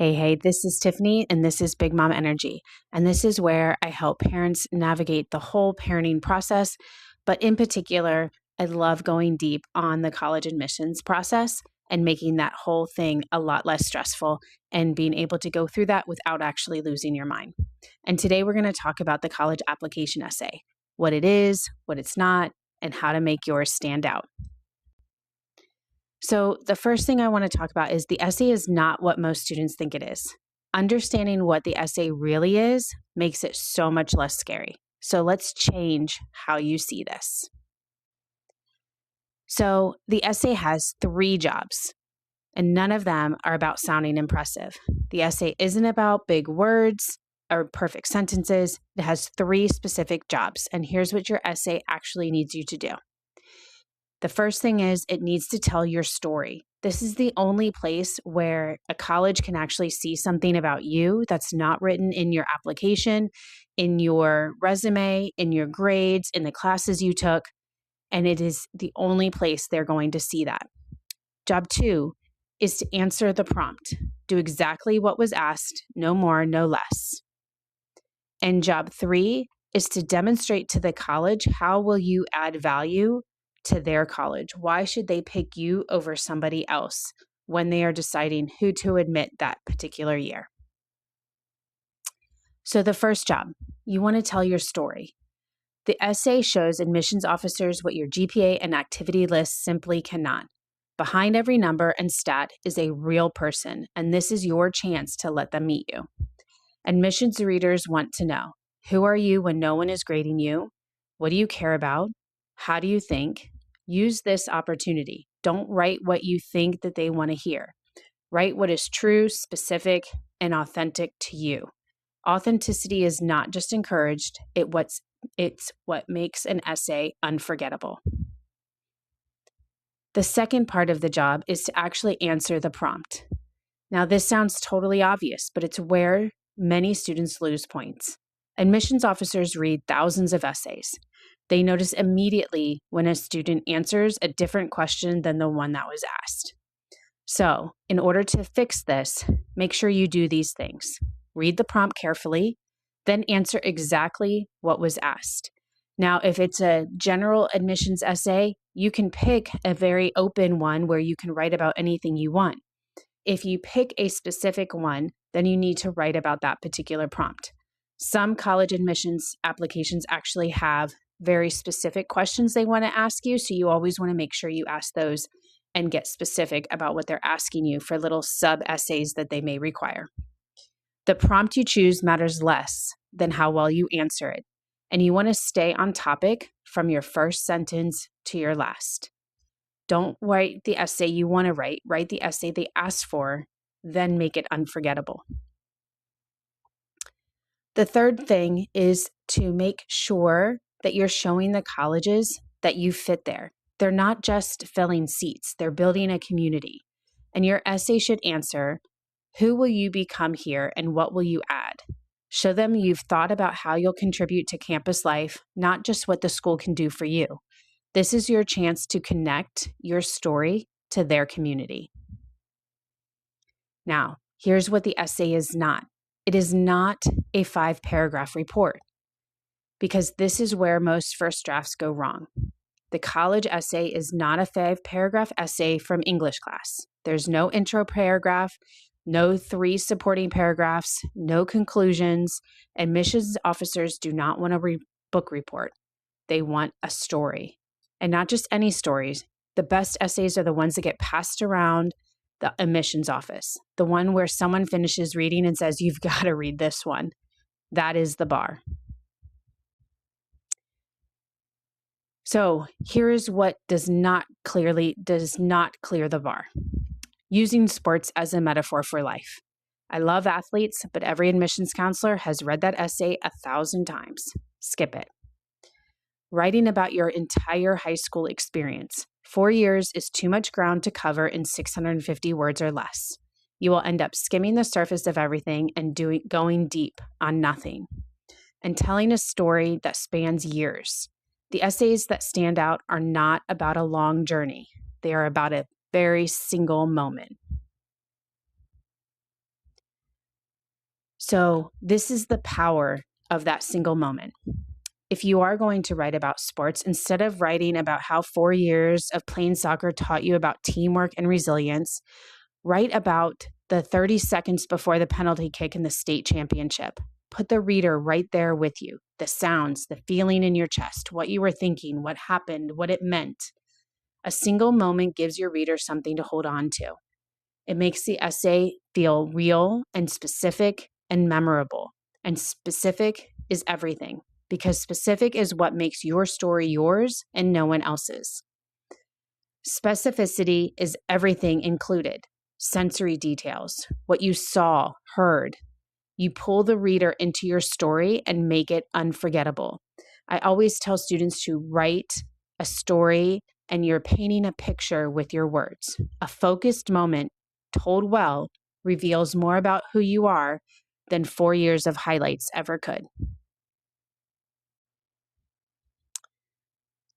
Hey, this is Tiffany, and this is Big Mom Energy. And this is where I help parents navigate the whole parenting process. But in particular, I love going deep on the college admissions process and making that whole thing a lot less stressful and being able to go through that without actually losing your mind. And today we're going to talk about the college application essay, what it is, what it's not, and how to make yours stand out. So the first thing I want to talk about is the essay is not what most students think it is. Understanding what the essay really is makes it so much less scary. So let's change how you see this. So the essay has 3 jobs, and none of them are about sounding impressive. The essay isn't about big words or perfect sentences. It has 3 specific jobs, and here's what your essay actually needs you to do. The first thing is it needs to tell your story. This is the only place where a college can actually see something about you that's not written in your application, in your resume, in your grades, in the classes you took, and it is the only place they're going to see that. Job 2 is to answer the prompt. Do exactly what was asked, no more, no less. And job 3 is to demonstrate to the college how will you add value to their college. Why should they pick you over somebody else when they are deciding who to admit that particular year? So the first job, you want to tell your story. The essay shows admissions officers what your GPA and activity list simply cannot. Behind every number and stat is a real person, and this is your chance to let them meet you. Admissions readers want to know, who are you when no one is grading you? What do you care about? How do you think? Use this opportunity. Don't write what you think that they want to hear. Write what is true, specific, and authentic to you. Authenticity is not just encouraged, it's what makes an essay unforgettable. The second part of the job is to actually answer the prompt. Now, this sounds totally obvious, but it's where many students lose points. Admissions officers read thousands of essays. They notice immediately when a student answers a different question than the one that was asked. So, in order to fix this, make sure you do these things. Read the prompt carefully, then answer exactly what was asked. Now, if it's a general admissions essay, you can pick a very open one where you can write about anything you want. If you pick a specific one, then you need to write about that particular prompt. Some college admissions applications actually have very specific questions they want to ask you, so you always want to make sure you ask those and get specific about what they're asking you for little sub-essays that they may require. The prompt you choose matters less than how well you answer it, and you want to stay on topic from your first sentence to your last. Don't write the essay you want to write. Write the essay they asked for, then make it unforgettable. The third thing is to make sure that you're showing the colleges that you fit there. They're not just filling seats, they're building a community. And your essay should answer, who will you become here and what will you add? Show them you've thought about how you'll contribute to campus life, not just what the school can do for you. This is your chance to connect your story to their community. Now, here's what the essay is not. It is not a 5-paragraph report, because this is where most first drafts go wrong. The college essay is not a 5-paragraph essay from English class. There's no intro paragraph, no 3 supporting paragraphs, no conclusions. Admissions officers do not want a book report. They want a story. And not just any stories. The best essays are the ones that get passed around the admissions office. The one where someone finishes reading and says, you've got to read this one. That is the bar. So here's what does not clear the bar. Using sports as a metaphor for life. I love athletes, but every admissions counselor has read that essay 1,000 times. Skip it. Writing about your entire high school experience. 4 years is too much ground to cover in 650 words or less. You will end up skimming the surface of everything and going deep on nothing. And telling a story that spans years. The essays that stand out are not about a long journey. They are about a very single moment. So this is the power of that single moment. If you are going to write about sports, instead of writing about how 4 years of playing soccer taught you about teamwork and resilience, write about the 30 seconds before the penalty kick in the state championship. Put the reader right there with you. The sounds, the feeling in your chest, what you were thinking, what happened, what it meant. A single moment gives your reader something to hold on to. It makes the essay feel real and specific and memorable. And specific is everything, because specific is what makes your story yours and no one else's. Specificity is everything included. Sensory details, what you saw, heard. You pull the reader into your story and make it unforgettable. I always tell students to write a story and you're painting a picture with your words. A focused moment told well reveals more about who you are than 4 years of highlights ever could.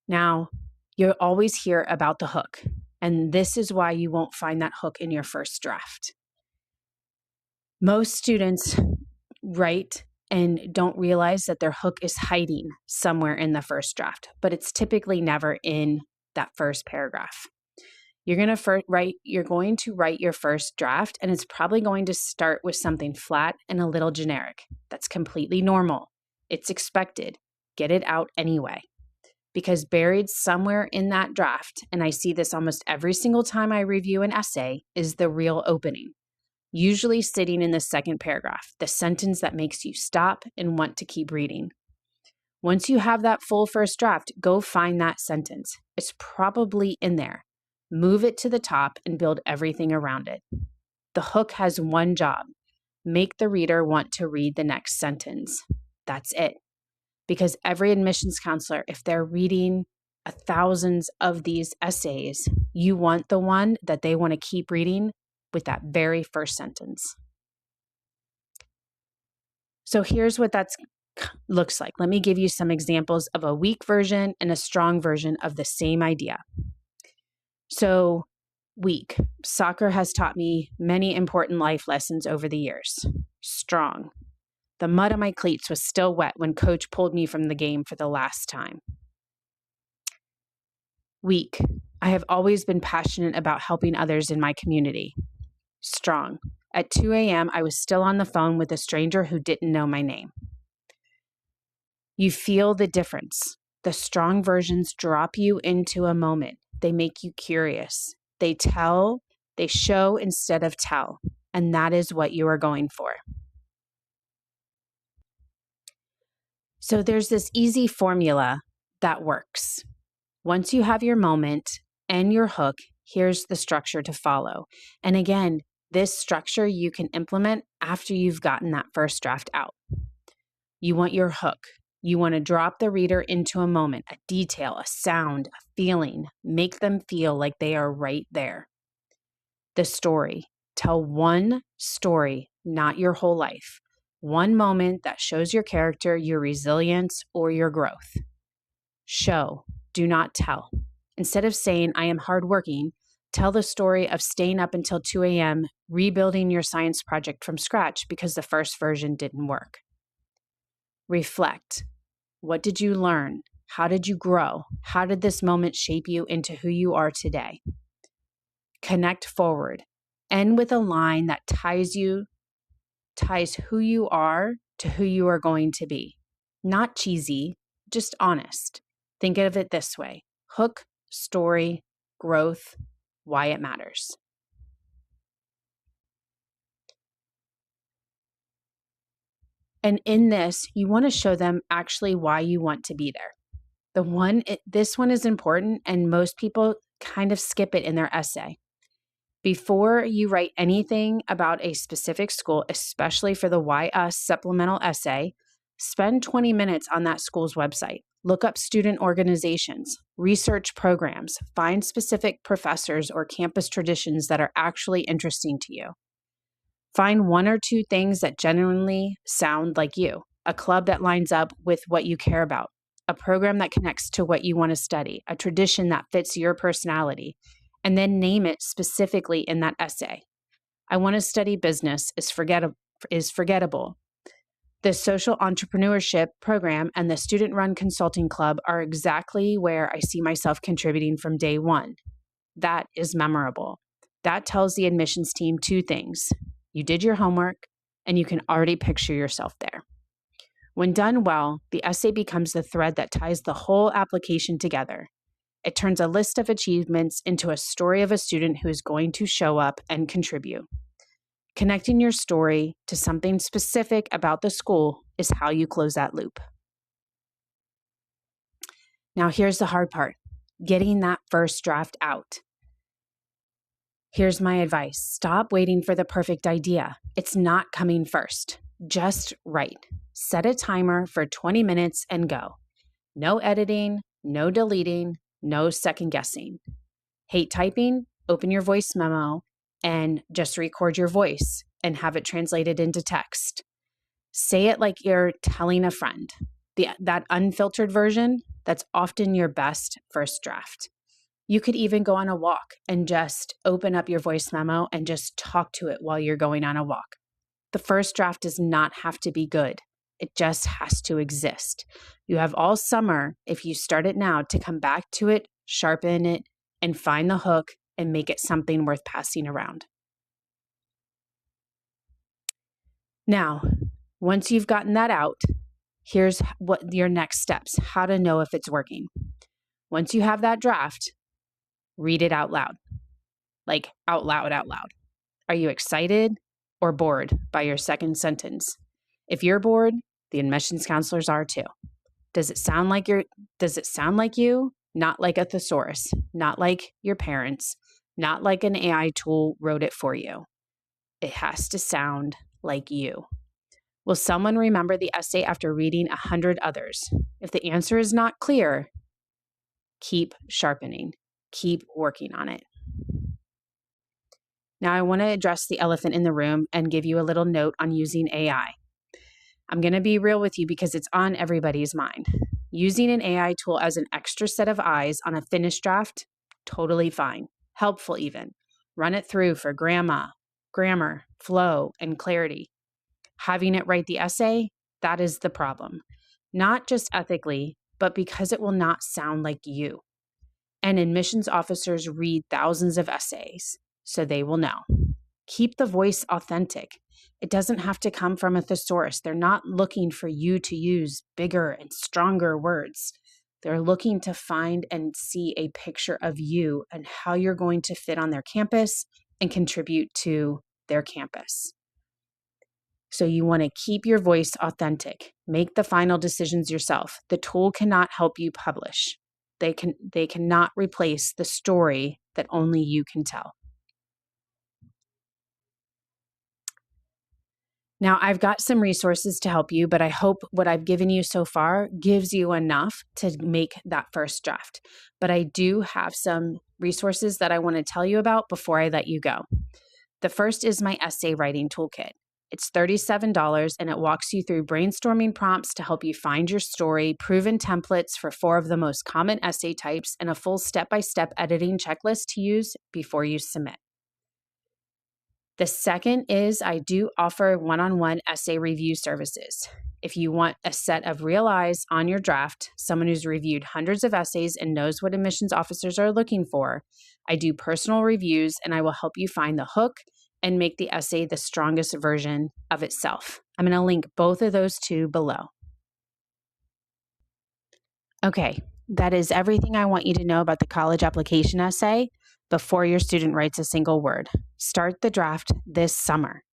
Now, you'll always hear about the hook, and this is why you won't find that hook in your first draft. Most students write and don't realize that their hook is hiding somewhere in the first draft, but it's typically never in that first paragraph. You're going to write your first draft, and it's probably going to start with something flat and a little generic. That's completely normal. It's expected. Get it out anyway. Because buried somewhere in that draft, and I see this almost every single time I review an essay, is the real opening. Usually sitting in the second paragraph, the sentence that makes you stop and want to keep reading. Once you have that full first draft, go find that sentence. It's probably in there. Move it to the top and build everything around it. The hook has one job: make the reader want to read the next sentence. That's it. Because every admissions counselor, if they're reading thousands of these essays, you want the one that they want to keep reading with that very first sentence. So here's what that looks like. Let me give you some examples of a weak version and a strong version of the same idea. So weak. Soccer has taught me many important life lessons over the years. Strong. The mud on my cleats was still wet when coach pulled me from the game for the last time. Weak. I have always been passionate about helping others in my community. Strong. At 2 a.m., I was still on the phone with a stranger who didn't know my name. You feel the difference. The strong versions drop you into a moment. They make you curious. They show instead of tell. And that is what you are going for. So there's this easy formula that works. Once you have your moment and your hook, here's the structure to follow. And again, this structure you can implement after you've gotten that first draft out. You want your hook. You want to drop the reader into a moment, a detail, a sound, a feeling. Make them feel like they are right there. The story. Tell one story, not your whole life. One moment that shows your character, your resilience, or your growth. Show, do not tell. Instead of saying, I am hardworking, tell the story of staying up until 2 a.m., rebuilding your science project from scratch because the first version didn't work. Reflect. What did you learn? How did you grow? How did this moment shape you into who you are today? Connect forward. End with a line that ties who you are to who you are going to be. Not cheesy, just honest. Think of it this way: hook, story, growth, why it matters. And in this, you want to show them actually why you want to be there. This one is important, and most people kind of skip it in their essay. Before you write anything about a specific school, especially for the Why Us supplemental essay, spend 20 minutes on that school's website. Look up student organizations, research programs, find specific professors or campus traditions that are actually interesting to you. Find 1 or 2 things that genuinely sound like you, a club that lines up with what you care about, a program that connects to what you want to study, a tradition that fits your personality, and then name it specifically in that essay. I want to study business is is forgettable. The social entrepreneurship program and the student-run consulting club are exactly where I see myself contributing from day one. That is memorable. That tells the admissions team two things. You did your homework, and you can already picture yourself there. When done well, the essay becomes the thread that ties the whole application together. It turns a list of achievements into a story of a student who is going to show up and contribute. Connecting your story to something specific about the school is how you close that loop. Now, here's the hard part, getting that first draft out. Here's my advice. Stop waiting for the perfect idea. It's not coming first. Just write. Set a timer for 20 minutes and go. No editing, no deleting, no second guessing. Hate typing? Open your voice memo and just record your voice and have it translated into text. Say it like you're telling a friend. That unfiltered version, that's often your best first draft. You could even go on a walk and just open up your voice memo and just talk to it while you're going on a walk. The first draft does not have to be good. It just has to exist. You have all summer, if you start it now, to come back to it, sharpen it, and find the hook and make it something worth passing around. Now, once you've gotten that out, here's what your next steps, how to know if it's working. Once you have that draft, read it out loud. Like out loud. Are you excited or bored by your second sentence? If you're bored, the admissions counselors are too. Does it sound like you? Not like a thesaurus, not like your parents, not like an AI tool wrote it for you. It has to sound like you. Will someone remember the essay after reading 100 others? If the answer is not clear, keep sharpening, keep working on it. Now I want to address the elephant in the room and give you a little note on using AI. I'm going to be real with you because it's on everybody's mind. Using an AI tool as an extra set of eyes on a finished draft, totally fine. Helpful even. Run it through for grammar, flow, and clarity. Having it write the essay, that is the problem. Not just ethically, but because it will not sound like you. And admissions officers read thousands of essays, so they will know. Keep the voice authentic. It doesn't have to come from a thesaurus. They're not looking for you to use bigger and stronger words. They're looking to find and see a picture of you and how you're going to fit on their campus and contribute to their campus. So you want to keep your voice authentic. Make the final decisions yourself. The tool cannot help you publish. They cannot replace the story that only you can tell. Now, I've got some resources to help you, but I hope what I've given you so far gives you enough to make that first draft. But I do have some resources that I want to tell you about before I let you go. The first is my essay writing toolkit. It's $37 and it walks you through brainstorming prompts to help you find your story, proven templates for 4 of the most common essay types, and a full step-by-step editing checklist to use before you submit. The second is I do offer one-on-one essay review services. If you want a set of real eyes on your draft, someone who's reviewed hundreds of essays and knows what admissions officers are looking for, I do personal reviews and I will help you find the hook and make the essay the strongest version of itself. I'm going to link both of those two below. Okay, that is everything I want you to know about the college application essay before your student writes a single word. Start the draft this summer.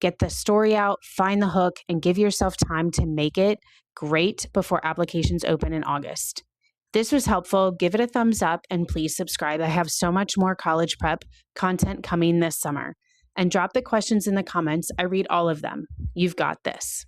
Get the story out, find the hook, and give yourself time to make it great before applications open in August. If this was helpful, give it a thumbs up and please subscribe. I have so much more college prep content coming this summer. And drop the questions in the comments. I read all of them. You've got this.